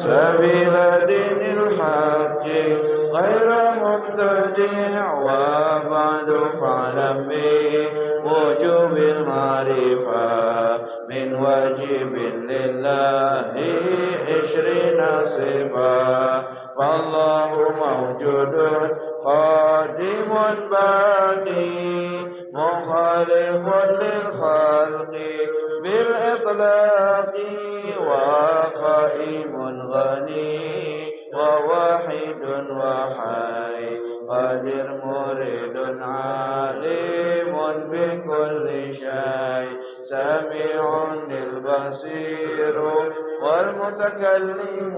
سبيل دين الحق غير مبتدع وبعد فاعلم بوجوب المعرفة من واجب لله 20 صفة فالله موجود قادم باقي مخالف للخلق بالإطلاق وقائم غني وواحد وحي قادر مريد عالم بكل شيء سميع البصير والمتكلم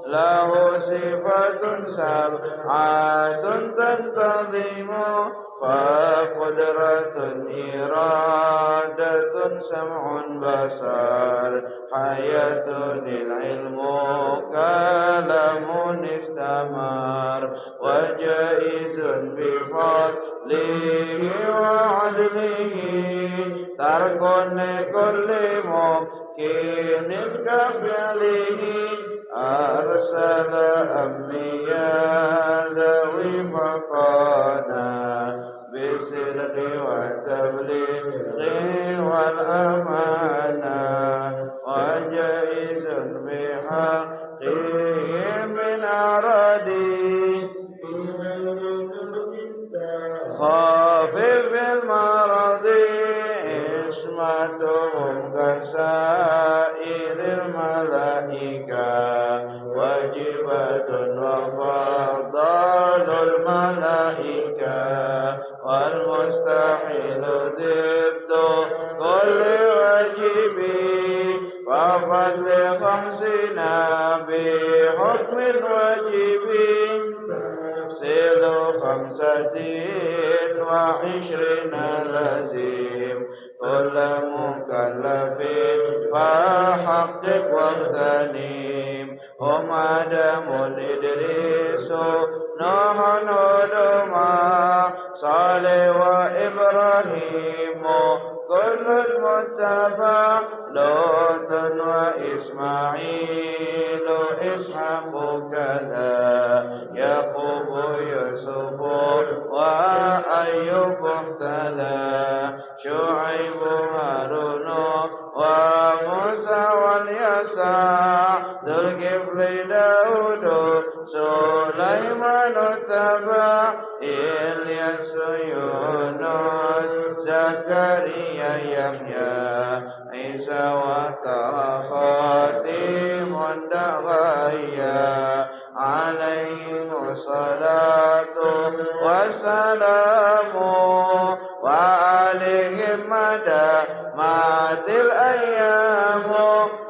له صفات سبعة تنتظم فقدرة إرادة سمع بصر حياة العلم كلام استمر وجائز بفضله وعدله ترك كل ممكن كفعله أرسل أنبياء ذوي فقانا بالصدق والتبليغ والأمانة وجائز بحقه من أرادي خافف المرض اسمتهم كسائر الملائكة واجبة وفضل الملائكة والمستحيل ضد كل واجب ففضل 50 بحكم واجب تفصيل 25 لازم كل مكلف فحقق واغتنم هم آدم إدريس نوح ودما صالح وإبراهيم كل المتبع لوط وإسماعيل إسحاق كذا يعقوب يوسف وأيوب اهتدى شعيب هارون وموسى واليسع ذو الكفل داود سليمان تبع إلياس يونس زكريا يحيى عيسى وخاتم دغيا عليهم الصلاة والسلام وعليهم مدى مات الأيام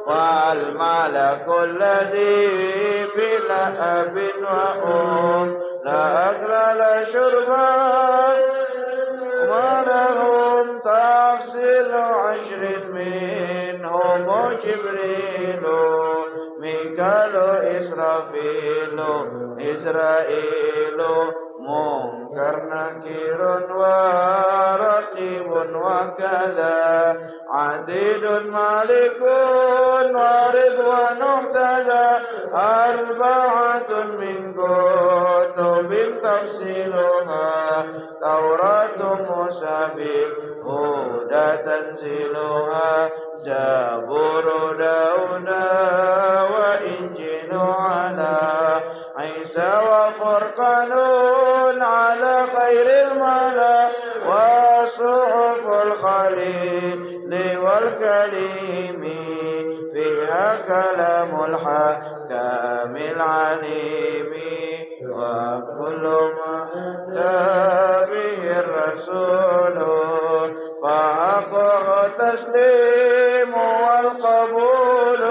والملك الذي بلا أب وأم لا أكل لا شربا ولهم تفصيل 10 منهم جبريل ميكال إسرافيل إسرائيل منكر نكير ورقيب وكذا عديد مالك ورضوان اهتدى 4 من كتب تفصيلها توراة موسى بالهدى تنزيلها زبور داود وإنجيل على عيسى وفرقان على خير الملا وصحف الخليل والكليم فيها كلام الحكام العليم وكل ما أتى به الرسول فحقه تسليم والقبول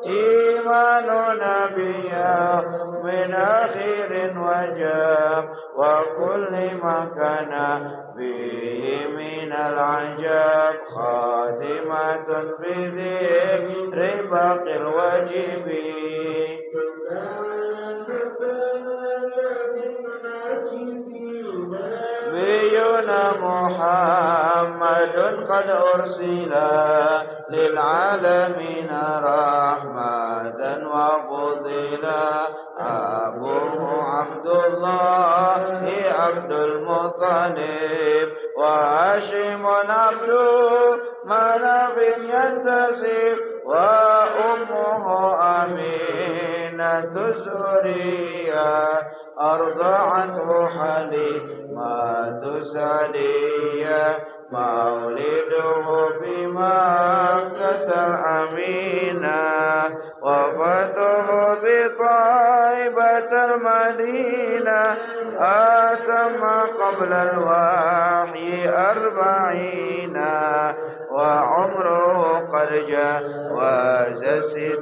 إيمان نبيا من آخر وجاب وكل ما كان به من العجاب خاتمة بذكر باقي الواجب نبينا محمد قد أرسل للعالمين رحمة فضل أبوه عبد الله عبد المطلب وهاشم عبد مناف ينتسب وأمه أمينة الزهرية أرضعته حليمة سعدية مولده بمكة أمينة وفاته بطيبة المدينة أتم قبل الوحي 40 وعمره قد جاوز 60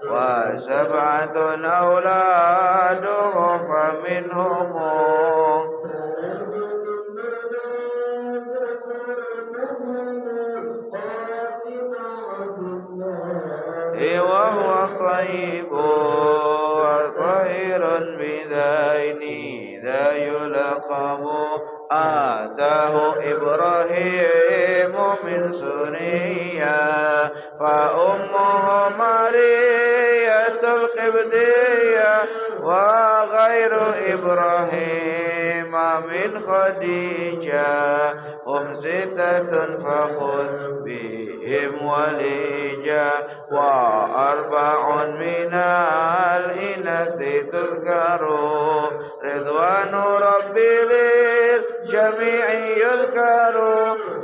و7 أولاده فمنهم وهو طيب وطهير بذيني ذا يلقب آتاه إبراهيم من سوريا فأمه مارية القبطية وغير إبراهيم من خديجة هم 6 فخذ بهم وليجا و4 من الإناث تذكر رضوان ربي للجميع يذكر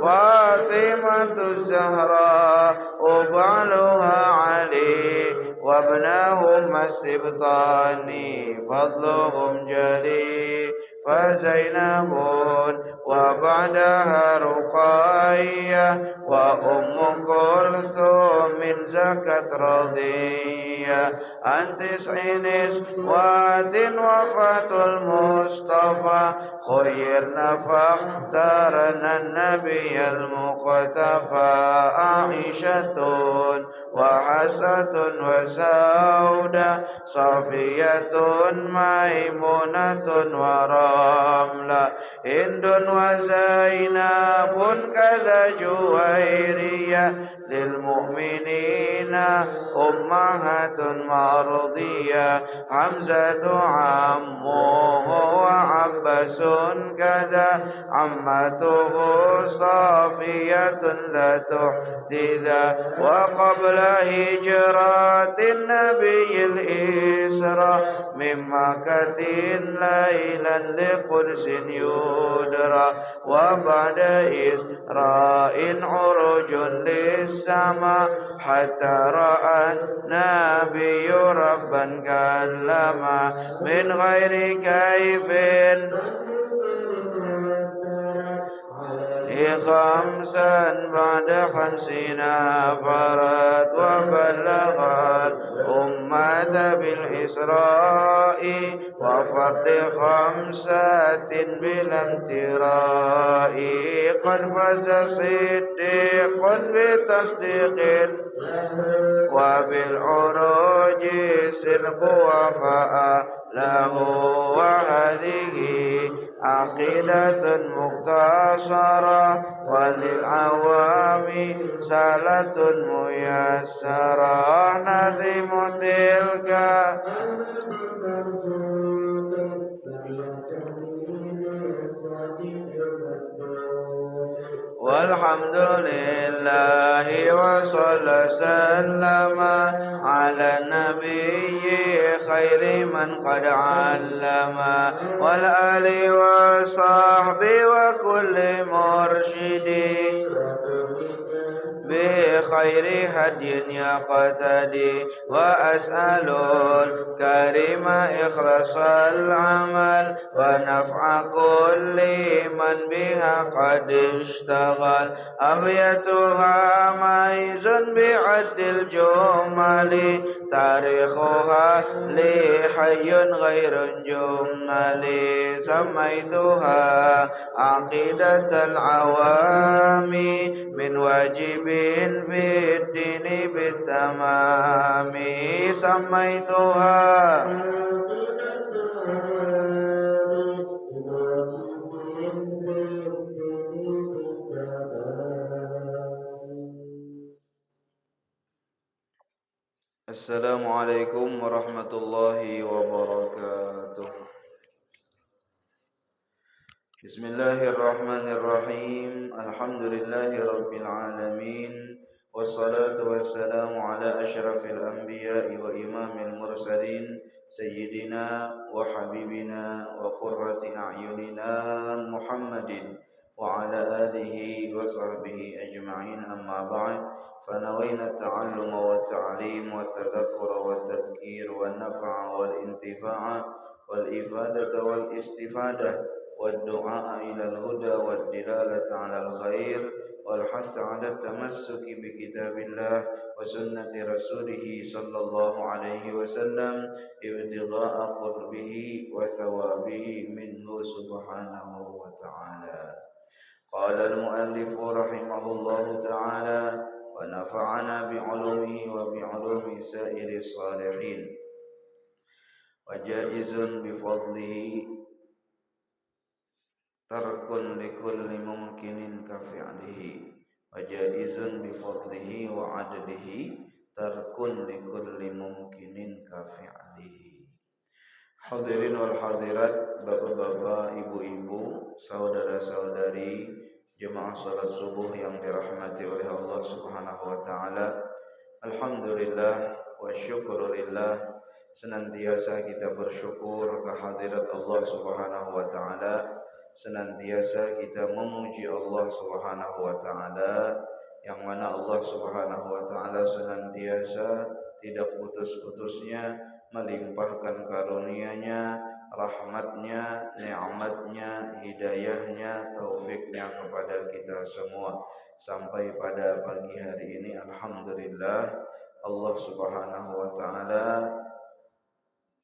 فاطمة الزهراء وبعلها علي وابناهما السبطان فضلهم جلي فزينب وبعدها رقية وأم كلثوم زكت رضية عن 9 نسوات وفاة المصطفى خيرنا فاختارنا النبي المقتفى عائشة وحسة وسودة صفية ميمونة ورملة هند وزينب كذا جويرية للمؤمنين أمهات مرضية حمزة عمه وعباس كذا عمته صافية ذات احتذا وقبل هجرة النبي الإسراء من مكة ليلا لقدس يدرى وبعد إسراء عروج للسماء حتى رأى النبي ربا كلما من غير كيف 5 بعد 50 فرد وبلغ الأمة بالإسراء وفرد 5 بلا امتراء قد فاز صديق بتصديق وبالعروج صدق وفاء له وهذه عقيدة مختصرة وللعوام سالة ميسرة نظم تلك والحمد لله وصلى سلم على النبي خير من قد علم والآل وصحبه وكل مرشد بخير هدي يقتدي وأسأل الكريم إخلاص العمل ونفع كل من بها قد اشتغل أبيتها ميز بعد الجمل تاريخها لي حي غير جمل سميتها عقيدة العوام من واجب في الدين بالتمام سميتها Assalamualaikum warahmatullahi wabarakatuh. Bismillahirrahmanirrahim. Alhamdulillahi rabbil alamin. Wassalatu wassalamu ala asyrafil anbiya'i wa imamil mursalin sayyidina wa habibina wa qurrati a'yunina Muhammadin wa ala alihi wa sahbihi ajma'in, amma ba'd. فنوينا التعلم والتعليم والتذكر والتذكير والنفع والانتفاع والإفادة والاستفادة والدعاء إلى الهدى والدلالة على الخير والحث على التمسك بكتاب الله وسنة رسوله صلى الله عليه وسلم ابتغاء قربه وثوابه منه سبحانه وتعالى. قال المؤلف رحمه الله تعالى: ونفعنا بعلومه وبعلوم سائر الصالحين. وجائز بفضله ترك لكل ممكن كفعله. وجائز بفضله وعدله ترك لكل ممكن كفعله. Hadirin wal hadirat, bapak-bapak, ibu-ibu, saudara-saudari, jemaah salat subuh yang dirahmati oleh Allah Subhanahu wa taala. Alhamdulillah wa syukurillah, senantiasa kita bersyukur kehadirat Allah Subhanahu wa taala, senantiasa kita memuji Allah Subhanahu wa taala, yang mana Allah Subhanahu wa taala senantiasa tidak putus-putusnya melimpahkan karunia-Nya, rahmatnya, nikmatnya, hidayahnya, taufiknya kepada kita semua. Sampai pada pagi hari ini, alhamdulillah, Allah Subhanahu wa taala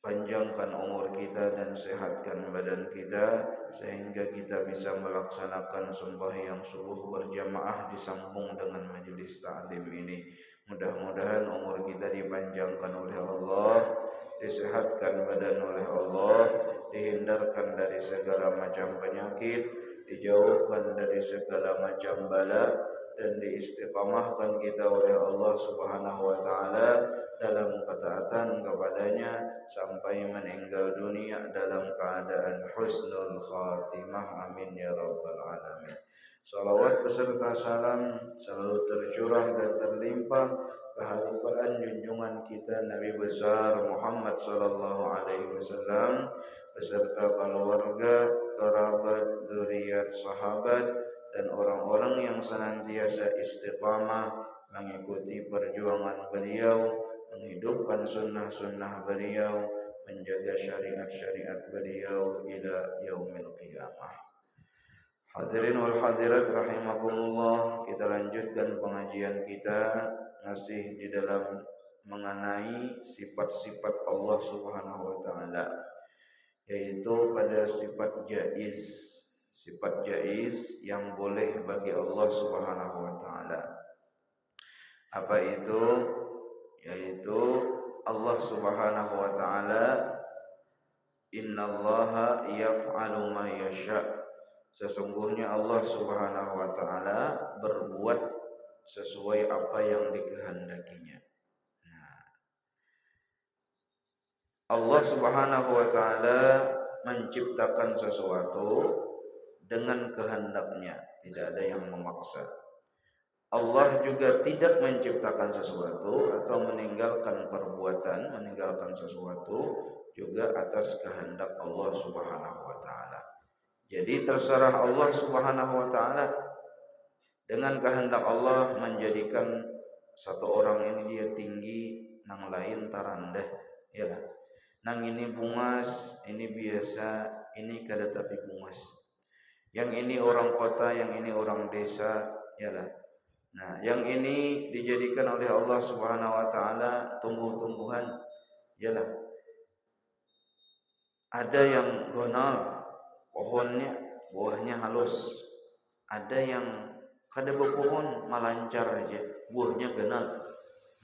panjangkan umur kita dan sehatkan badan kita sehingga kita bisa melaksanakan sembahyang subuh berjamaah disambung dengan majelis ta'lim ini. Mudah-mudahan umur kita dipanjangkan oleh Allah, disehatkan badan oleh Allah, dihindarkan dari segala macam penyakit, dijauhkan dari segala macam bala, dan diistiqamahkan kita oleh Allah Subhanahu wa taala dalam ketaatan kepadanya sampai meninggal dunia dalam keadaan husnul khatimah. Amin ya rabbal alamin. Salawat beserta salam selalu tercurah dan terlimpah keharibaan junjungan kita Nabi besar Muhammad sallallahu alaihi wasallam beserta keluarga, kerabat, zuriat, sahabat, dan orang-orang yang senantiasa istiqamah mengikuti perjuangan beliau, menghidupkan sunnah-sunnah beliau, menjaga syariat-syariat beliau ila yaumil qiyamah. Hadirin wal hadirat rahimakumullah, kita lanjutkan pengajian kita masih di dalam mengenai sifat-sifat Allah Subhanahu wa taala, yaitu pada sifat jaiz. Sifat jaiz yang boleh bagi Allah Subhanahu wa taala. Apa itu? Yaitu Allah Subhanahu wa taala, innallaha yaf'alu ma yasha'. Sesungguhnya Allah Subhanahu wa taala berbuat sesuai apa yang dikehendakinya. Nah, Allah Subhanahu wa taala menciptakan sesuatu dengan kehendaknya, tidak ada yang memaksa. Allah juga tidak menciptakan sesuatu atau meninggalkan perbuatan, meninggalkan sesuatu juga atas kehendak Allah Subhanahu wa taala. Jadi terserah Allah Subhanahu wa taala. Dengan kehendak Allah menjadikan satu orang ini dia tinggi, nang lain tarandah, ya lah. Nang ini bungas, ini biasa, ini kada tapi bungas. Yang ini orang kota, yang ini orang desa, ya lah. Nah, yang ini dijadikan oleh Allah Subhanahu wa taala tumbuh-tumbuhan, ya lah. Ada yang gonal, pohonnya, buahnya halus. Ada yang kada berpohon, melancar aja, buahnya ganal.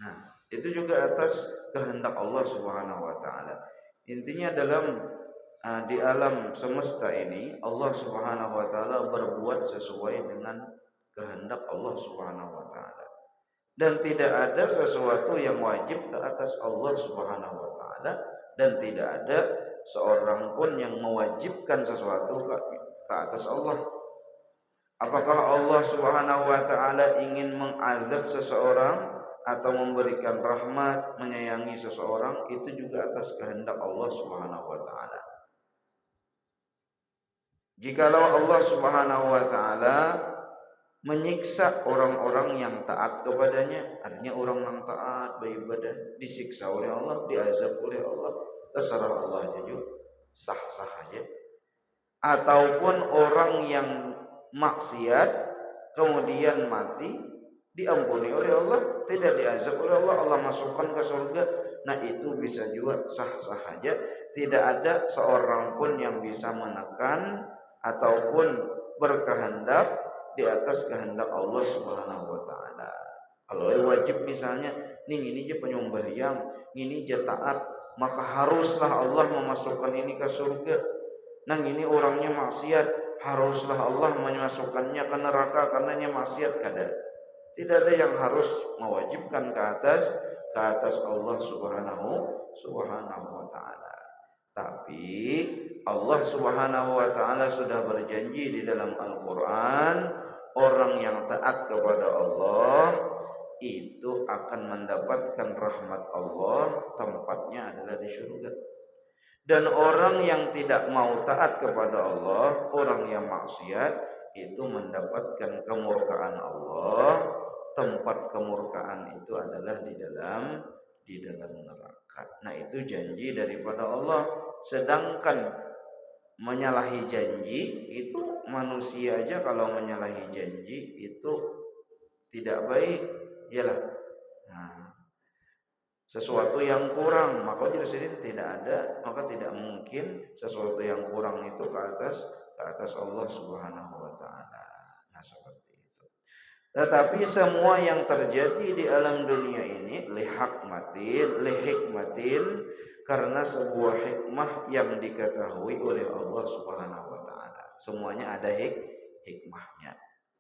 Nah, itu juga atas kehendak Allah Subhanahu wa taala. Intinya dalam di alam semesta ini Allah Subhanahu wa taala berbuat sesuai dengan kehendak Allah Subhanahu wa taala. dan tidak ada sesuatu yang wajib ke atas Allah Subhanahu wa taala, dan tidak ada seorang pun yang mewajibkan sesuatu ke atas Allah. Apakah Allah Subhanahu wa taala ingin mengazab seseorang atau memberikan rahmat, menyayangi seseorang, itu juga atas kehendak Allah Subhanahu wa taala. Jikalau Allah Subhanahu wa taala menyiksa orang-orang yang taat kepadanya, artinya orang yang taat beribadah disiksa oleh Allah, diazab oleh Allah, terserah Allah aja, sah-sah aja. Ataupun orang yang maksiat kemudian mati diampuni oleh Allah, tidak diazab oleh Allah, Allah masukkan ke surga, nah itu bisa juga sah-sah aja. Tidak ada seorang pun yang bisa menekan ataupun berkehendak di atas kehendak Allah Subhanahu wa taala. Kalau wajib misalnya ini aja penyembahyang, ini aja taat, maka haruslah Allah memasukkan ini ke surga. Nah ini orangnya maksiat, haruslah Allah memasukkannya ke neraka karenanya maksiat. Tidak ada yang harus mewajibkan ke atas Allah Subhanahu wa taala. Tapi Allah Subhanahu wa taala sudah berjanji di dalam Al-Qur'an, orang yang taat kepada Allah itu akan mendapatkan rahmat Allah, tempatnya adalah di surga. Dan orang yang tidak mau taat kepada Allah, orang yang maksiat, itu mendapatkan kemurkaan Allah. Tempat kemurkaan itu adalah di dalam neraka. Nah itu janji daripada Allah. Sedangkan menyalahi janji itu manusia aja kalau menyalahi janji itu tidak baik, iyalah. Nah, sesuatu yang kurang, maka jadi tidak ada, maka tidak mungkin sesuatu yang kurang itu ke atas Allah Subhanahu wa taala. Nah, seperti itu. Tetapi semua yang terjadi di alam dunia ini lihikmatin, karena sebuah hikmah yang diketahui oleh Allah Subhanahu wa taala. Semuanya ada hikmahnya.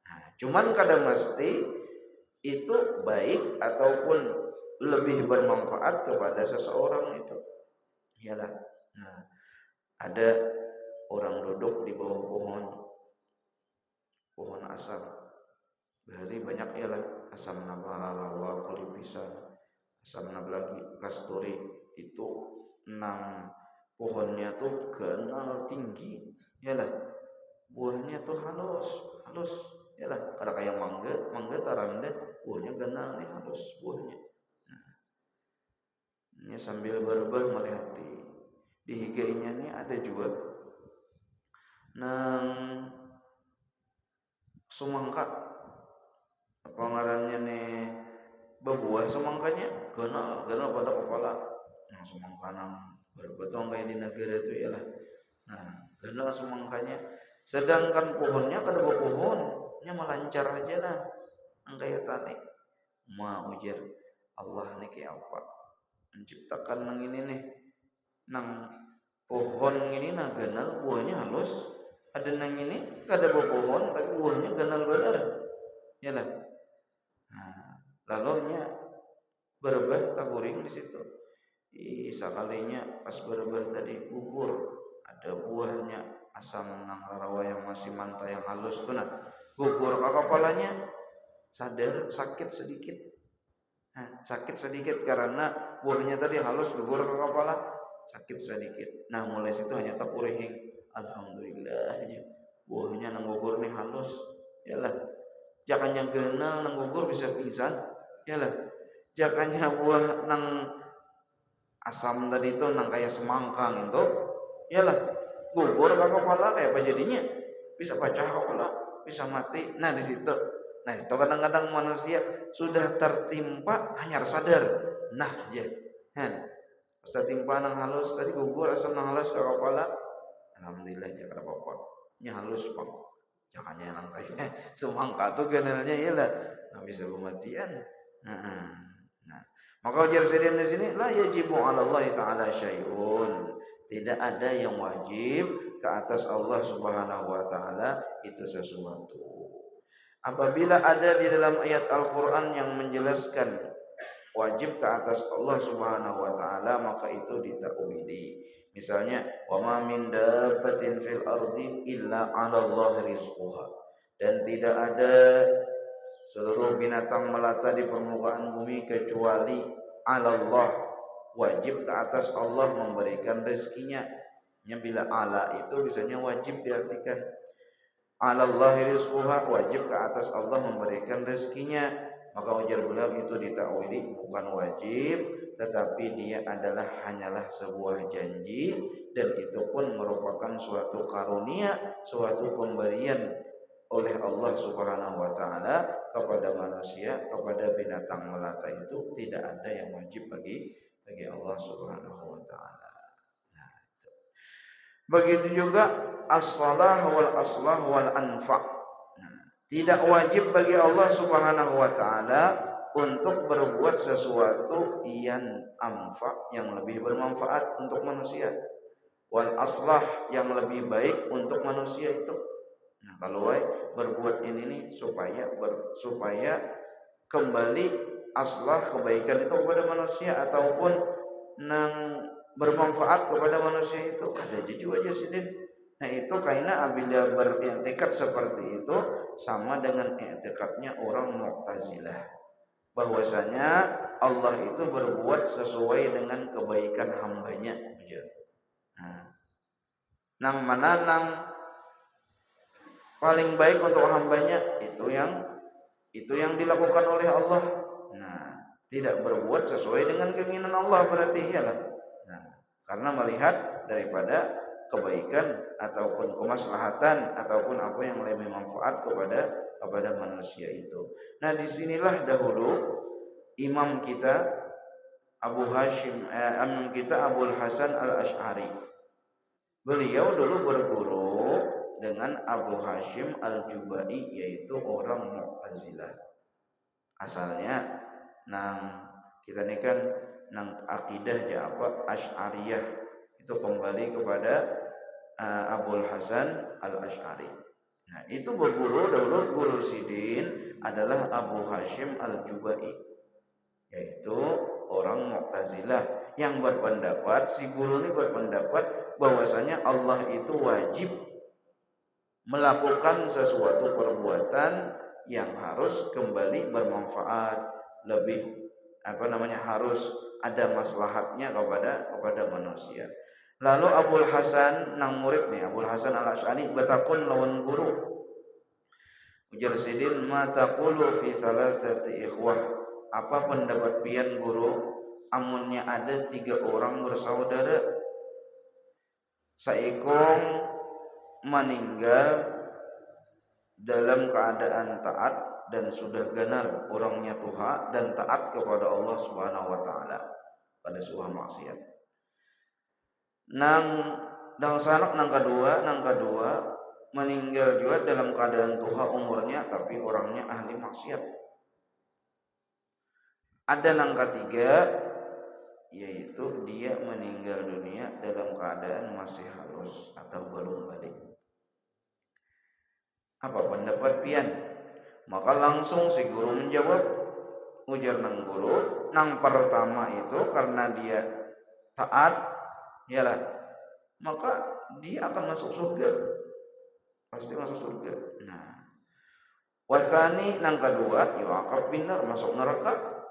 Nah, cuman kadang mesti itu baik ataupun lebih bermanfaat kepada seseorang itu. Iyalah. Nah, ada orang duduk di bawah pohon asam. Bahari banyak ialah asam nabararawa, kulit pisang, asam nablagi, kasturi, itu 6 pohonnya tuh kenal tinggi. Iyalah. Buahnya tuh halus. Iyalah, kada kayak mangga taranda, buahnya kenal nih halus buahnya. Ini sambil berber melihati di higainya ini ada juga nang sumangka, apa ngarannya nih, berbuah semangkanya kenal pada kepala. Nah semangka nang berbetong kayak di negara itu ialah. Nah kenal semangkanya, sedangkan pohonnya kada pohonnya melancar aja nah, angkaya tali. Ujar Allah nih kayak apa? Menciptakan nang ini nih, nang pohon ini nah ganal buahnya halus, ada nang ini kada pohon tapi buahnya ganal benar, ya lah. Nah, lalu nya berebah taguring di situ. Sekalinya pas berebah tadi gugur, ada buahnya asam nang rawa yang masih manta yang halus tuh nah, gugur ke kepalanya, sadar sakit sedikit. Nah, sakit sedikit karena buahnya tadi halus gugur ke kepala, sakit sedikit. Nah mulai situ hanya tak urihing, alhamdulillah buahnya nang gugur nih halus, yalah. Jangan yang kenal nang gugur bisa pingsan, yalah. Jangannya buah nang asam tadi itu nang kayak semangkang itu, yalah. Gugur ke kepala kayak apa jadinya? Bisa pecah kepala, bisa mati. Nah di situ. Nah itu kadang-kadang manusia sudah tertimpa hanya sadar. Nah ya kan pas tertimpa nang halus tadi gugur asam nang halus ke kepala, alhamdulillah jangan apa-apa, nya halus bang, jangannya nang kayak semangka tuh kenalnya iyalah nggak bisa kematian. Nah maka ujar sedih di sini la yajibu 'ala Allah taala syai'un, tidak ada yang wajib ke atas Allah Subhanahu wa taala itu sesuatu. Apabila ada di dalam ayat Al-Qur'an yang menjelaskan wajib ke atas Allah Subhanahu wa taala, maka itu ditakwili. Misalnya, wa ma min dabbatin fil ardi illa 'ala Allah rizquha. Dan tidak ada seluruh binatang melata di permukaan bumi kecuali 'ala Allah, wajib ke atas Allah memberikan rezekinya. Bila ala itu biasanya wajib diartikan. 'Ala Allah rizquha, wajib ke atas Allah memberikan rezekinya. Maka ujar beliau itu ditakwili bukan wajib, tetapi dia adalah hanyalah sebuah janji, dan itu pun merupakan suatu karunia, suatu pemberian oleh Allah Subhanahu wa taala kepada manusia, kepada binatang melata itu tidak ada yang wajib bagi Allah Subhanahu wa taala. Nah, itu. Begitu juga as-salah wal aslah wal anfa'. Tidak wajib bagi Allah Subhanahu wa taala untuk berbuat sesuatu yang anfa, yang lebih bermanfaat untuk manusia. Wal aslah, yang lebih baik untuk manusia itu. Nah, kalau berbuat ini nih supaya kembali aslah kebaikan itu kepada manusia ataupun nang bermanfaat kepada manusia itu ada juga sih. Nah, itu karena apabila beriktikad seperti itu sama dengan i'tikadnya orang Mu'tazilah, bahwasanya Allah itu berbuat sesuai dengan kebaikan hambanya. Nah, nang mana nang paling baik untuk hambanya itu yang dilakukan oleh Allah. Nah, tidak berbuat sesuai dengan keinginan Allah berarti iyalah. Nah, karena melihat daripada kebaikan ataupun kemaslahatan ataupun apa yang lebih manfaat kepada manusia itu. Nah, disinilah dahulu imam kita Abul Hasan Al-Asy'ari. Beliau dulu berguru dengan Abu Hashim Al-Jubai, yaitu orang Mu'tazilah. Asalnya nang kita ini kan nang akidah Asy'ariyah itu kembali kepada Abul Hasan Al-Asy'ari. Nah, itu berguru dahulu, guru sidin adalah Abu Hashim Al-Jubai, yaitu orang Mu'tazilah yang berpendapat, si guru ini berpendapat bahwasanya Allah itu wajib melakukan sesuatu perbuatan yang harus kembali bermanfaat, lebih harus ada maslahatnya kepada manusia. Lalu Abul Hasan nang murid nih, Abul Hasan Al-Asy'ari batakun lawan guru. Ujar sidin, ma taqulu fi salasati ikhwah. Apa pendapat pian guru amunnya ada 3 orang bersaudara, saikong meninggal dalam keadaan taat dan sudah ganal orangnya tuha dan taat kepada Allah Subhanahu wa taala pada sebuah maksiat. Nang sanak nang kedua meninggal juga dalam keadaan tuha umurnya tapi orangnya ahli maksiat. Ada nang ketiga, yaitu dia meninggal dunia dalam keadaan masih halus atau belum balik. Apa pendapat pian? Maka langsung si guru menjawab, ujar nang guru, nang pertama itu karena dia taat, yalah, maka dia akan masuk surga, pasti masuk surga. Nah, wasani nang kedua, yu'aqab binar, masuk neraka,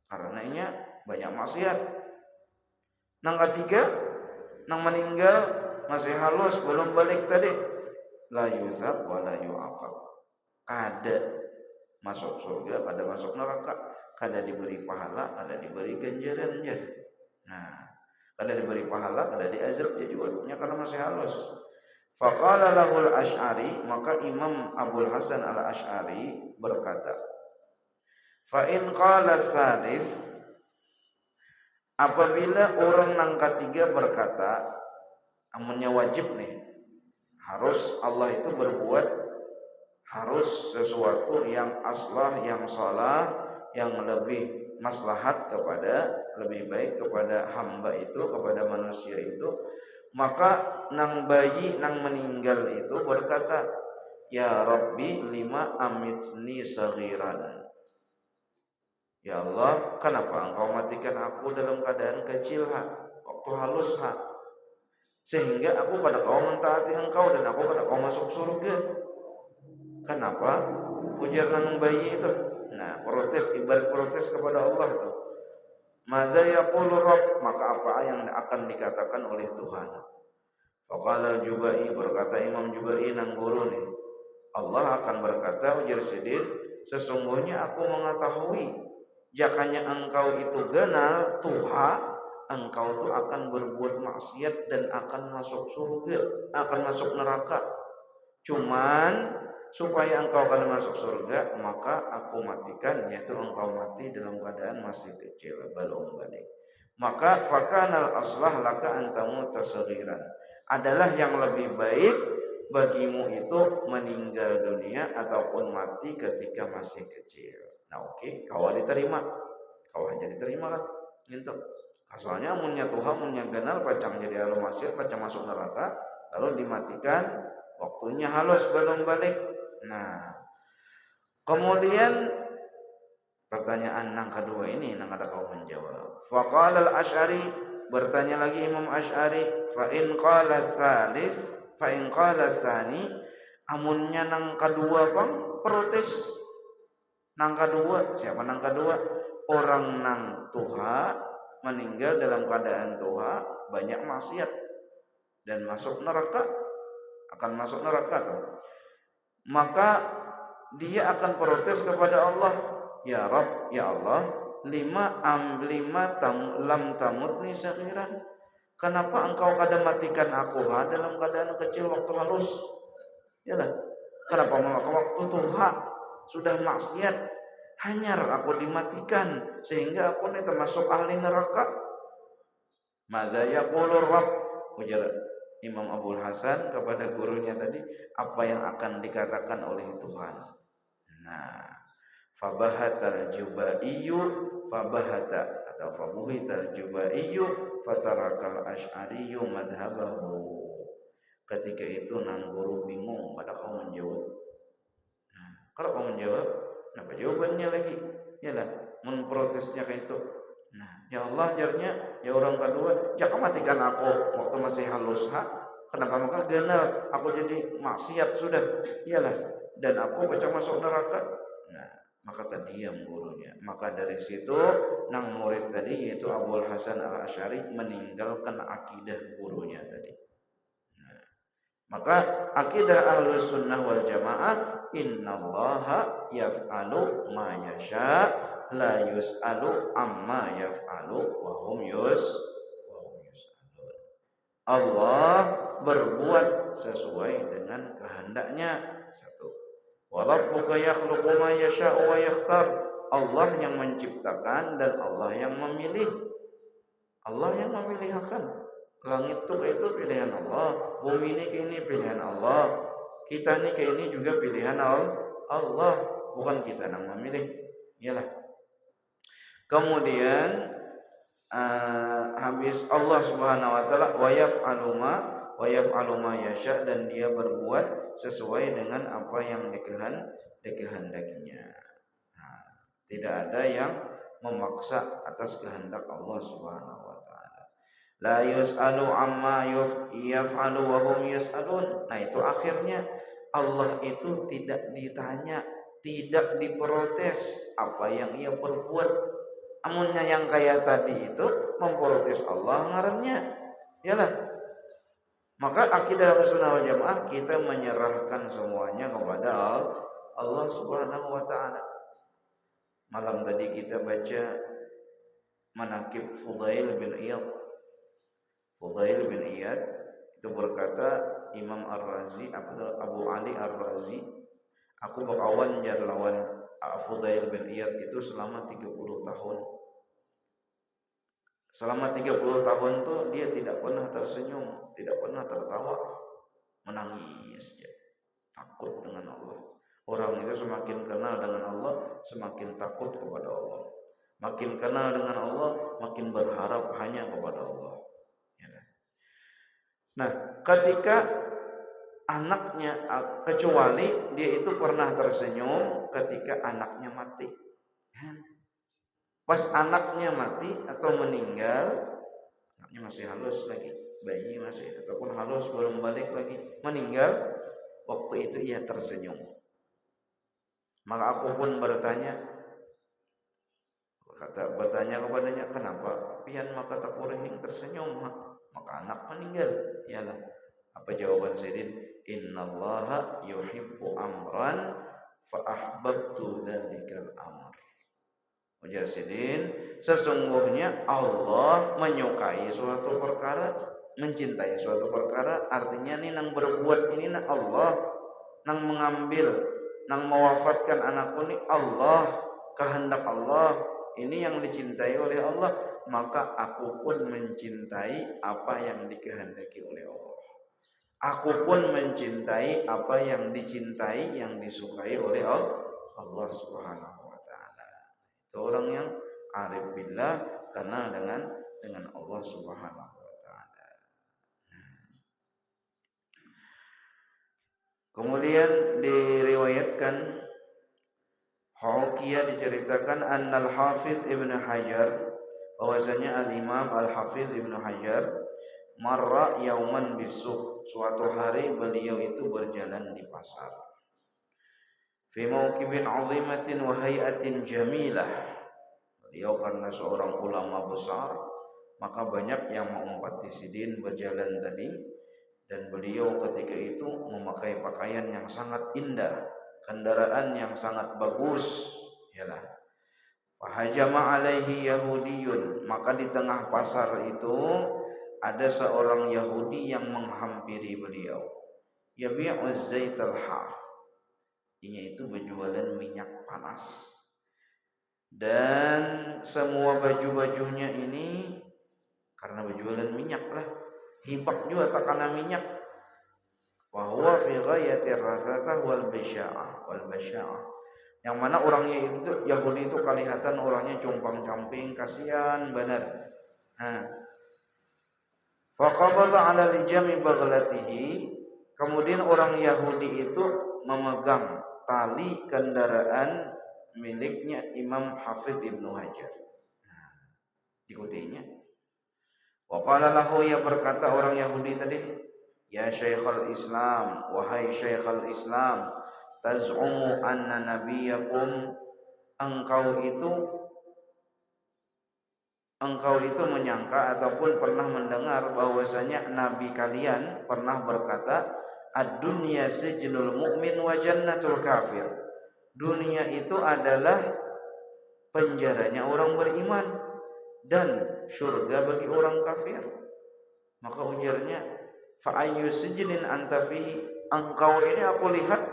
karenanya banyak maksiat. Nang ketiga, nang meninggal masih halus belum balik tadi, la yusab wa la yu'aqab, kada masuk surga, kada masuk neraka, kada diberi pahala, kada diberi ganjarannya. Nah, kada diberi pahala, kada diazab dia juga karena masih halus. Faqala lahul Asy'ari, maka Imam Abul Hasan Al-Asy'ari berkata, fa in qala tsalits, apabila orang nang ketiga berkata, amunnya wajib nih, harus Allah itu berbuat, harus sesuatu yang aslah, yang salah, yang lebih maslahat lebih baik kepada hamba itu, kepada manusia itu. Maka nang bayi nang meninggal itu berkata, Ya Rabbi lima amitni saghiran. Ya Allah, kenapa engkau matikan aku dalam keadaan kecil waktu halus sehingga aku kada kau mentaati engkau dan aku kada kau masuk surga. Kenapa? Ujar nang bayi itu. Nah, protes, ibarat protes kepada Allah itu. Madza yaqulu Rabb, maka apa yang akan dikatakan oleh Tuhan? Faqala al-Jubai, berkata Imam Jubai nang guru nih. Allah akan berkata, ujar Sidin, sesungguhnya aku mengetahui jakanya engkau itu ganal tuha, engkau itu akan berbuat maksiat dan akan masuk surga, akan masuk neraka. Cuman supaya engkau akan masuk surga, maka aku matikan, yaitu engkau mati dalam keadaan masih kecil, belum balik. Maka fakanal aslah laka antamu tasaghiran, adalah yang lebih baik bagimu itu meninggal dunia ataupun mati ketika masih kecil. Nah oke, kau diterima, kau aja diterima kan, gitu. Soalnya amunnya Tuhan amunnya ganal pacang jadi alu masir, pacang masuk neraka, lalu dimatikan, waktunya halus belum balik. Nah, kemudian pertanyaan nang kedua ini nang ada kau menjawab. Faqala al-Asy'ari, bertanya lagi Imam Asy'ari, fa in qala tsalits, fa in qala tsani, amunnya nang kedua bang protes. Nang kedua, siapa nang kedua? Orang nang tuha meninggal dalam keadaan tuha, banyak maksiat dan masuk neraka, akan masuk neraka tuh. Maka dia akan protes kepada Allah, ya Rabb, ya Allah, lam tamutni saghiran. Kenapa engkau kada matikan aku dalam keadaan kecil waktu halus? Yalah. Kenapa waktu tuha sudah maksiat hanyar aku dimatikan sehingga aku ini termasuk ahli neraka? Madza yaqulu Rabb, ujar Imam Abul Hasan kepada gurunya tadi, apa yang akan dikatakan oleh Tuhan. Nah, fabahatal jubaiyu fabahata atau fabuhital jubaiyu fatarakal asy'ariyyu madhhabahu. Ketika itu nang guru bingung, pada kau menjawab. Nah, kalau kau menjawab, apa jawabannya lagi? Yalah, memprotesnya kayak itu. Nah, ya Allah jarnya, ya orang kedua, jangan matikan aku waktu masih halus Kenapa maka genal aku jadi maksiat sudah. Iyalah, dan aku baca masuk neraka. Nah, maka terdiam gurunya. Maka dari situ nang murid tadi yaitu Abul Hasan Al-Asy'ari meninggalkan akidah gurunya tadi. Nah, maka akidah Ahlus Sunnah wal Jamaah, innallaha yaf'alu ma yasha la yus'alu amma yaf'alu wa hum yus'alun. Allah berbuat sesuai dengan kehendaknya. Satu. Wa rabbuka yakhluqu ma yasha'u wa yakhtar. Allah yang menciptakan dan Allah yang memilih. Allah yang memilihkan. Langit itu kayak itu pilihan Allah, bumi ini kayak ini pilihan Allah, kita ini kayak ini juga pilihan Allah, bukan kita yang memilih. Iyalah. Kemudian habis Allah Subhanahu wa taala wa yaf'alu ma yasha, dan dia berbuat sesuai dengan apa yang dikehendakinya. Nah, tidak ada yang memaksa atas kehendak Allah Subhanahu wa taala. La yus'alu amma yaf'alu wa hum yus'alun. Nah, itu akhirnya Allah itu tidak ditanya, tidak diprotes apa yang ia perbuat. Amunnya yang kayak tadi itu memprotes Allah ngarannya. Yalah. Maka akidah Ahlussunnah wal Jamaah, kita menyerahkan semuanya kepada Allah Subhanahu wa taala. Malam tadi kita baca manaqib Fudail bin Iyad. Fudail bin Iyad itu berkata, Imam Ar-Razi, Abu Ali Ar-Razi, aku berkawan jar lawan Fudail bin Iyad itu selama 30 tahun. Selama 30 tahun tuh dia tidak pernah tersenyum, tidak pernah tertawa, menangis ya. Takut dengan Allah. Orang itu semakin kenal dengan Allah, semakin takut kepada Allah. Makin kenal dengan Allah, makin berharap hanya kepada Allah. Ya. Nah, ketika anaknya, kecuali dia itu pernah tersenyum ketika anaknya mati. Pas anaknya mati atau meninggal, anaknya masih halus lagi, bayi masih ataupun halus belum balik lagi, meninggal, waktu itu ia tersenyum. Maka aku pun bertanya kepadanya, kenapa pian maka takurihing tersenyum? Maka anak meninggal. Iyalah, apa jawaban Sayyidin? Innallaha yuhibbu amran fa ahbabtu dzalikal amr. Ujar Sayyidin, sesungguhnya Allah menyukai suatu perkara, mencintai suatu perkara, artinya nih nang berbuat ini na Allah, nang mengambil, nang mewafatkan anakku ni Allah, kehendak Allah, ini yang dicintai oleh Allah, maka aku pun mencintai apa yang dikehendaki oleh Allah. Aku pun mencintai apa yang dicintai, yang disukai oleh Allah Subhanahu wa taala. Itu orang yang arif billah, kenal dengan Allah Subhanahu wa taala. Kemudian diriwayatkan, Hauqiyah diceritakan annal Hafiz Ibnu Hajar, bahwasanya al-Imam Al-Hafiz Ibnu Hajar marra yauman bisuk, suatu hari beliau itu berjalan di pasar. Fi mauqibin 'azimatin wa hay'atin jamilah. Beliau karena seorang ulama besar, maka banyak yang mengumpati sidin berjalan tadi, dan beliau ketika itu memakai pakaian yang sangat indah, kendaraan yang sangat bagus, yalah. Fahajama alaihi yahudiyun, maka di tengah pasar itu ada seorang Yahudi yang menghampiri beliau. Yabi'u zaital har, ini itu berjualan minyak panas. Dan semua baju-bajunya ini karena berjualan minyak lah, hibak juga tak karena minyak. Wa huwa fi ghayatir rasatah wal basya'ah. Yang mana orangnya itu Yahudi itu kelihatan orangnya compang-camping, kasihan benar. Faqabadha 'ala lijami baghlatihi, kemudian orang Yahudi itu memegang tali kendaraan miliknya Imam Hafidz Ibnu Hajar. Ikutinya. Wa qala lahu, ya berkata orang Yahudi tadi, ya Syekhul Islam, wahai Syekhul Islam, taz'umu anna nabiyakum, engkau itu menyangka ataupun pernah mendengar bahwasanya nabi kalian pernah berkata, ad-dunya sijnul mu'min wa jannatul kafir. Dunia itu adalah penjaranya orang beriman dan surga bagi orang kafir. Maka ujarnya, fa ayyu sijnin anta fihi, engkau ini aku lihat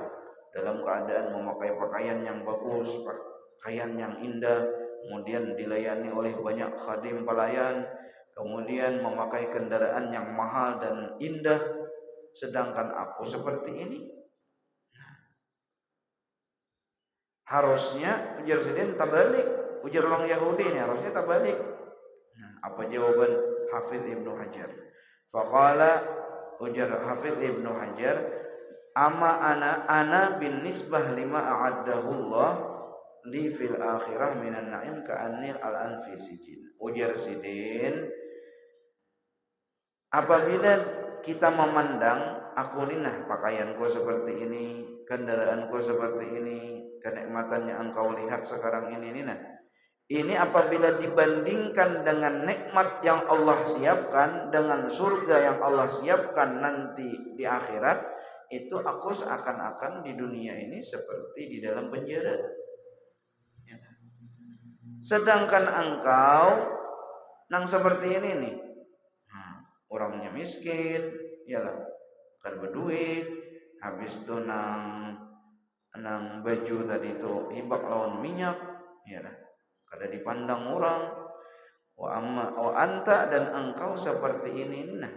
dalam keadaan memakai pakaian yang bagus, pakaian yang indah, kemudian dilayani oleh banyak khadim pelayan, kemudian memakai kendaraan yang mahal dan indah, sedangkan aku seperti ini. Harusnya ujar Sidin tabalik, ujar orang Yahudi ini harusnya tabalik. Apa jawaban Hafidz Ibnu Hajar? Faqala, ujar Hafidz Ibnu Hajar, ama ana bin nisbah lima a'addahu Allah li fil akhirah minan na'im ka'annil al-an fi sijin. Ujar Sidin, apabila kita memandang aku ini nah pakaianku seperti ini, kendaraanku seperti ini, kenikmatan yang engkau lihat sekarang ini nah, ini apabila dibandingkan dengan nikmat yang Allah siapkan, dengan surga yang Allah siapkan nanti di akhirat, itu aku seakan-akan di dunia ini seperti di dalam penjara. Sedangkan engkau nang seperti ini nih, orangnya miskin, yalah, kan berduit, habis itu nang baju tadi itu hibak lawan minyak, yalah, kada dipandang orang. Wa anta, dan engkau seperti ini nah.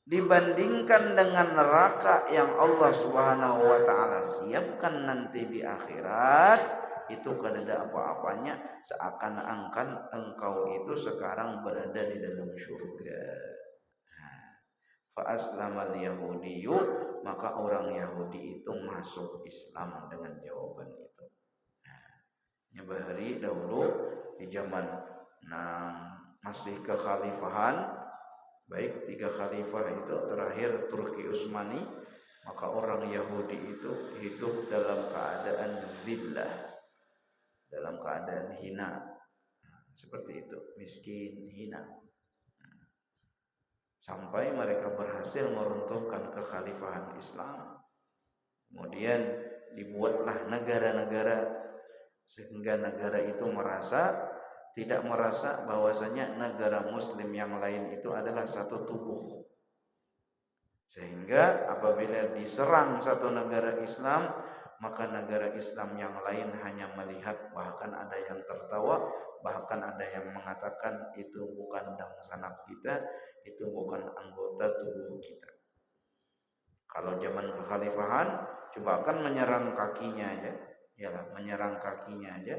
Dibandingkan dengan neraka yang Allah Subhanahu wa taala siapkan nanti di akhirat, itu kada ada apa-apanya, seakan-akan engkau itu sekarang berada di dalam surga. Fa aslamal yahudiyyu, maka orang Yahudi itu masuk Islam dengan jawaban itu. Nyabahari dahulu di zaman masih kekhalifahan, baik 3 khalifah itu terakhir Turki Utsmani, maka orang Yahudi itu hidup dalam keadaan zillah, dalam keadaan hina. Seperti itu, miskin, hina. Sampai mereka berhasil meruntuhkan kekhalifahan Islam. Kemudian dibuatlah negara-negara, sehingga negara itu tidak merasa bahwasanya negara muslim yang lain itu adalah satu tubuh. Sehingga apabila diserang satu negara Islam, maka negara Islam yang lain hanya melihat, bahkan ada yang tertawa, bahkan ada yang mengatakan itu bukan dangsanak kita, itu bukan anggota tubuh kita. Kalau zaman kekhalifahan, coba akan menyerang kakinya aja, menyerang kakinya aja,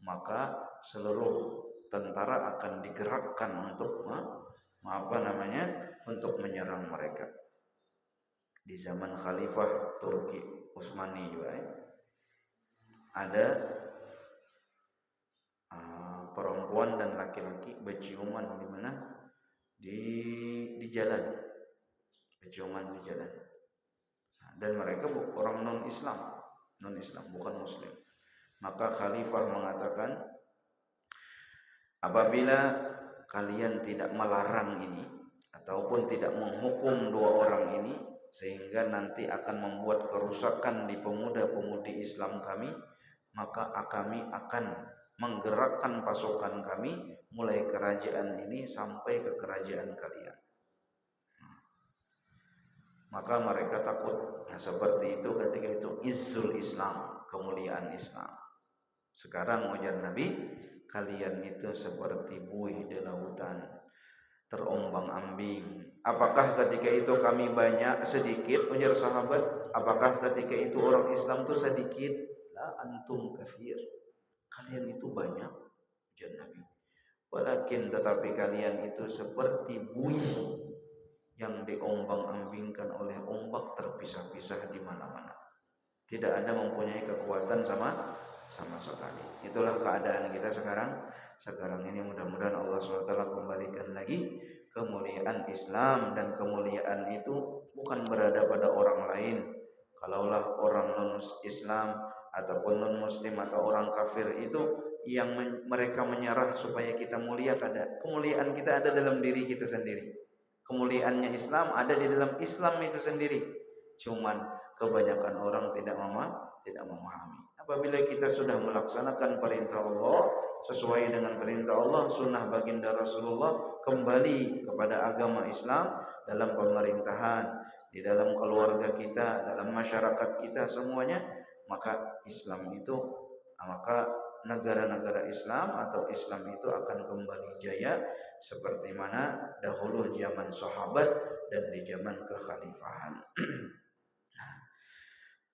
maka seluruh tentara akan digerakkan untuk untuk menyerang mereka. Di zaman Khalifah Turki Utsmani juga ada perempuan dan laki-laki berciuman di mana? Di jalan, berciuman di jalan. Dan mereka orang non-Islam, bukan Muslim. Maka Khalifah mengatakan, apabila kalian tidak melarang ini ataupun tidak menghukum 2 orang ini, sehingga nanti akan membuat kerusakan di pemuda-pemudi Islam kami, maka kami akan menggerakkan pasukan kami mulai kerajaan ini sampai ke kerajaan kalian. Maka mereka takut. Seperti itu ketika itu izzul Islam, kemuliaan Islam. Sekarang ujar Nabi, kalian itu seperti buih di lautan, terombang-ambing. Apakah ketika itu kami banyak, sedikit? Ujar sahabat. Apakah ketika itu orang Islam itu sedikit? La antum katsir. Kalian itu banyak, ujar Nabi. Walakin tetapi kalian itu seperti buih yang diombang-ambingkan oleh ombak, terpisah-pisah di mana-mana. Tidak ada mempunyai kekuatan sama sekali. Itulah keadaan kita sekarang. Sekarang ini mudah-mudahan Allah SWT kembalikan lagi kemuliaan Islam, dan kemuliaan itu bukan berada pada orang lain. Kalaulah orang non-Islam ataupun non-Muslim atau orang kafir itu yang mereka menyerah supaya kita mulia, kemuliaan kita ada dalam diri kita sendiri. Kemuliaannya Islam ada di dalam Islam itu sendiri. Cuman kebanyakan orang tidak memahami. Apabila kita sudah melaksanakan perintah Allah sesuai dengan perintah Allah, sunnah baginda Rasulullah, kembali kepada agama Islam dalam pemerintahan, di dalam keluarga kita, dalam masyarakat kita semuanya, maka Islam itu, maka negara-negara Islam atau Islam itu akan kembali jaya seperti mana dahulu zaman sahabat dan di zaman kekhalifahan.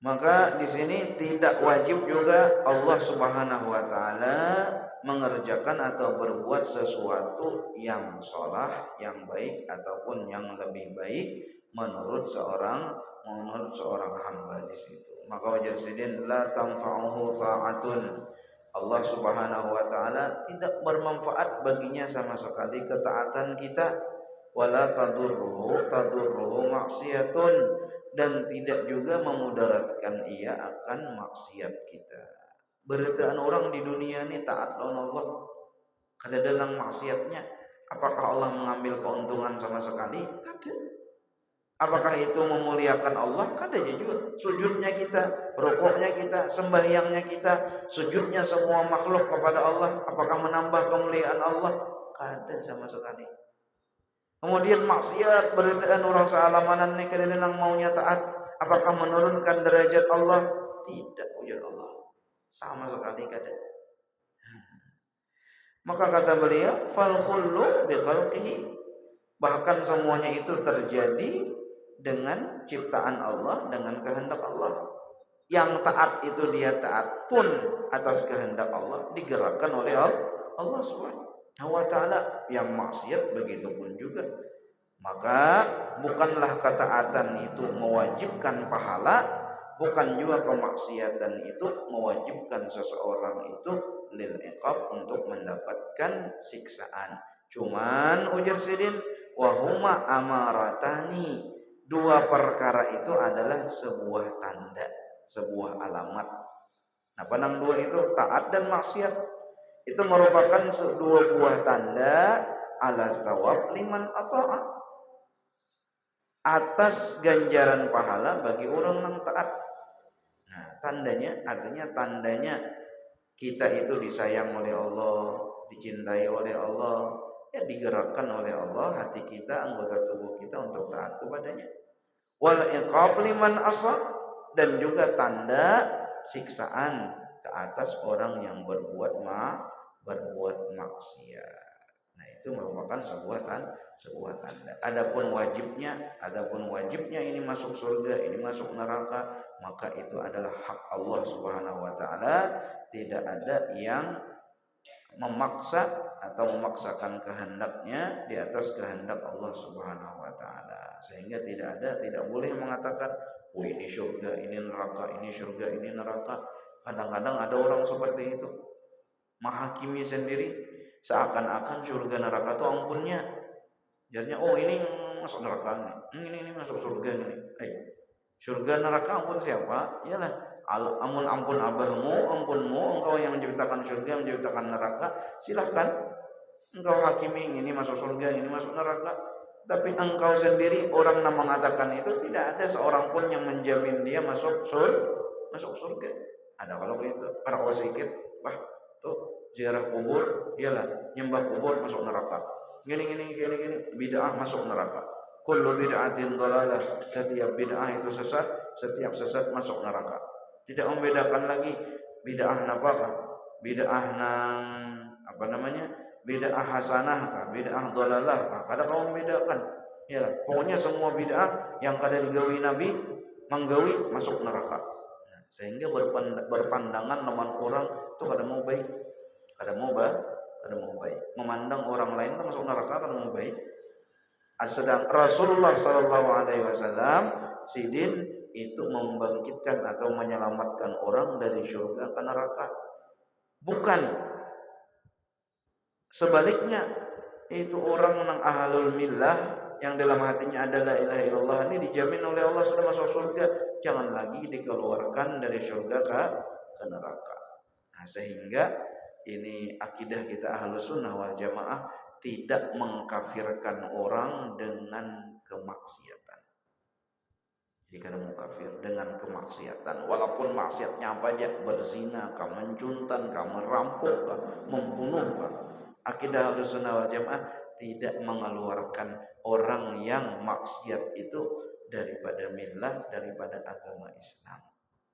Maka di sini tidak wajib juga Allah Subhanahu wa taala mengerjakan atau berbuat sesuatu yang salah, yang baik ataupun yang lebih baik menurut seorang hamba di situ. Maka wajar sidin la tanfa'uhu ta'atun. Allah Subhanahu wa taala tidak bermanfaat baginya sama sekali ketaatan kita, wala tadurruhu maksiatun, dan tidak juga memudaratkan ia akan maksiat kita. Beritaan orang di dunia ini taat lawan Allah, kada dalam maksiatnya, apakah Allah mengambil keuntungan sama sekali? Tidak. Apakah itu memuliakan Allah? Kada juga. Sujudnya kita, rukuknya kita, sembahyangnya kita, sujudnya semua makhluk kepada Allah, apakah menambah kemuliaan Allah? Kada sama sekali. Kemudian maksiat, beritaan orang sealamanan ni kada nang maunya taat, apakah menurunkan derajat Allah? Tidak, ujar Allah. Sama sekali kada. Maka kata beliau, fal khullu bi khalqihi. Bahkan semuanya itu terjadi dengan ciptaan Allah, dengan kehendak Allah. Yang taat itu dia taat pun atas kehendak Allah, digerakkan oleh Allah Subhanahu wa taala. Yang maksiat begitu pun juga. Maka bukanlah ketaatan itu mewajibkan pahala, bukan juga kemaksiatan itu mewajibkan seseorang itu lil iqab untuk mendapatkan siksaan. Cuman ujar Sidin, wahuma amaratani, dua perkara itu adalah sebuah tanda, sebuah alamat. Nah, panang dua itu taat dan maksiat itu merupakan dua buah tanda ala thawab liman ata'a, atas ganjaran pahala bagi orang yang taat. Nah, tandanya artinya tandanya kita itu disayang oleh Allah, dicintai oleh Allah, ya digerakkan oleh Allah hati kita, anggota tubuh kita untuk taat kepadanya. Wal iqab liman asa, dan juga tanda siksaan ke atas orang yang berbuat maksiat. Nah, itu merupakan sebuah tanda. Adapun wajibnya ini masuk surga, ini masuk neraka, maka itu adalah hak Allah Subhanahu wa taala. Tidak ada yang memaksa atau memaksakan kehendaknya di atas kehendak Allah Subhanahu wa taala. Sehingga tidak boleh mengatakan, "Oh, ini surga, ini neraka, ini surga, ini neraka." Kadang-kadang ada orang seperti itu, menghakimi sendiri seakan-akan surga neraka itu ampunnya. Jadinya, "Oh, ini masuk neraka ini masuk surga ini." Surga neraka ampun siapa? Iyalah ampun abahmu, ampunmu, engkau yang menciptakan surga, menciptakan neraka, silahkan engkau hakimi, ini masuk surga, ini masuk neraka. Tapi engkau sendiri orang yang mengatakan itu, tidak ada seorang pun yang menjamin dia masuk surga. Ada kalau begitu, para kalau sedikit, wah tuh ziarah kubur, iyalah nyembah kubur masuk neraka. Gini, bid'ah masuk neraka. Kullu bid'atin dhalalah, setiap bid'ah itu sesat, setiap sesat masuk neraka. Tidak membedakan lagi bid'ah apakah, bid'ah nang bid'ah hasanah kah, bid'ah dhalalah kah. Kada kau membedakan. Ya, pokoknya semua bid'ah yang kada digawi Nabi menggawi masuk neraka. Nah, sehingga berpandangan dengan orang itu kada mau baik. Kada mau baik. Memandang orang lain itu masuk neraka kada mau baik. Sedang Rasulullah sallallahu alaihi wasallam sidin itu membangkitkan atau menyelamatkan orang dari surga ke neraka. Bukan sebaliknya, itu orang yang ahlul millah yang dalam hatinya ada la ilaha illallah ini dijamin oleh Allah sudah masuk surga, jangan lagi dikeluarkan dari surga ke neraka. Nah, sehingga ini akidah kita ahlus sunnah wal jamaah, tidak mengkafirkan orang dengan kemaksiatan. Jadi kada mukafir dengan kemaksiatan, walaupun maksiatnya apa aja, berzina, kah, mencuntan, kah, merampok, kah, membunuh, kah. Akidah Ahlussunnah wal Jamaah tidak mengeluarkan orang yang maksiat itu daripada millah, daripada agama Islam.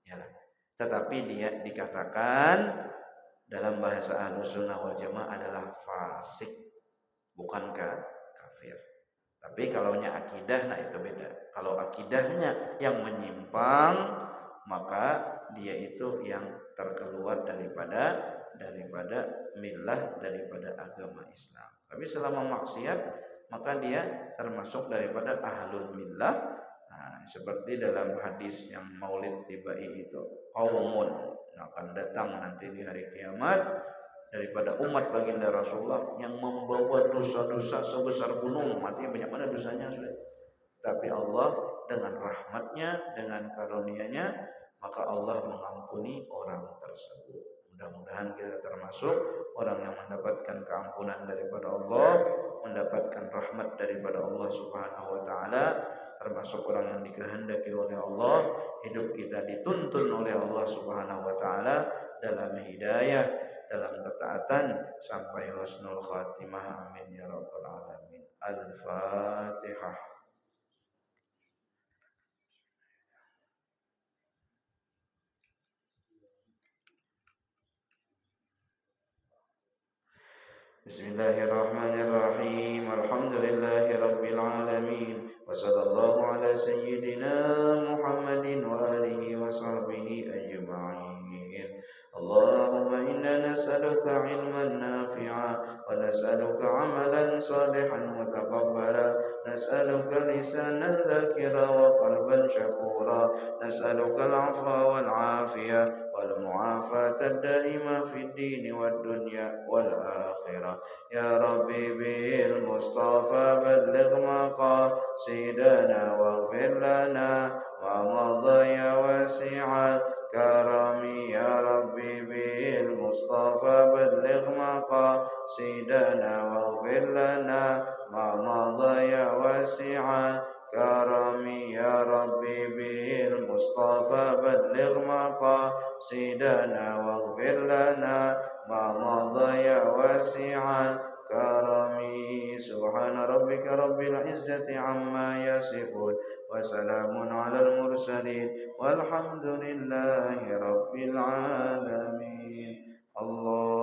Yalah. Tetapi dia dikatakan dalam bahasa Ahlussunnah wal Jamaah adalah fasik, bukankah kafir. Tapi kalau akidah, nah itu beda. Kalau akidahnya yang menyimpang, maka dia itu yang terkeluar daripada millah, daripada agama Islam. Tapi selama maksiat, maka dia termasuk daripada ahlul millah. Nah, seperti dalam hadis yang Maulid tibai itu, qaumun akan datang nanti di hari kiamat daripada umat baginda Rasulullah yang membawa dosa-dosa sebesar gunung, artinya banyak mana dosanya sudah. Tapi Allah dengan rahmatnya, dengan karunia-Nya, maka Allah mengampuni orang tersebut. Mudah-mudahan kita termasuk orang yang mendapatkan keampunan daripada Allah, mendapatkan rahmat daripada Allah Subhanahu wa taala, termasuk orang yang dikehendaki oleh Allah, hidup kita dituntun oleh Allah Subhanahu wa taala dalam hidayah, dalam ketaatan sampai husnul khatimah. Amin ya rabbal alamin. Al-Fatihah. Bismillahirrahmanirrahim. Alhamdulillahi rabbil alamin. Wa sallallahu ala sayyidina Muhammadin wa alihi wa sahbihi ajma'in. Allahumma inna nas'aluka ilman nafi'an نافعا ونسألك عملا صالحا متقبلا نسألك لسانا ذاكرا وقلبا شكورا نسألك العفو والعافية والمعافاة الدائمة في الدين والدنيا والآخرة يا ربي بالمصطفى بلغ مقاصدنا واغفر لنا ما مضى يا واسع الكرم يا ربي بالمصطفى بلغ مقاصدنا واغفر لنا ما مضى يا واسع الكرم يا ربي بالمصطفى بلغ مقاصدنا واغفر لنا ما مضى يا واسع الكرم سبحان ربك رب العزة عما يصفون وسلام على المرسلين والحمد لله رب العالمين الله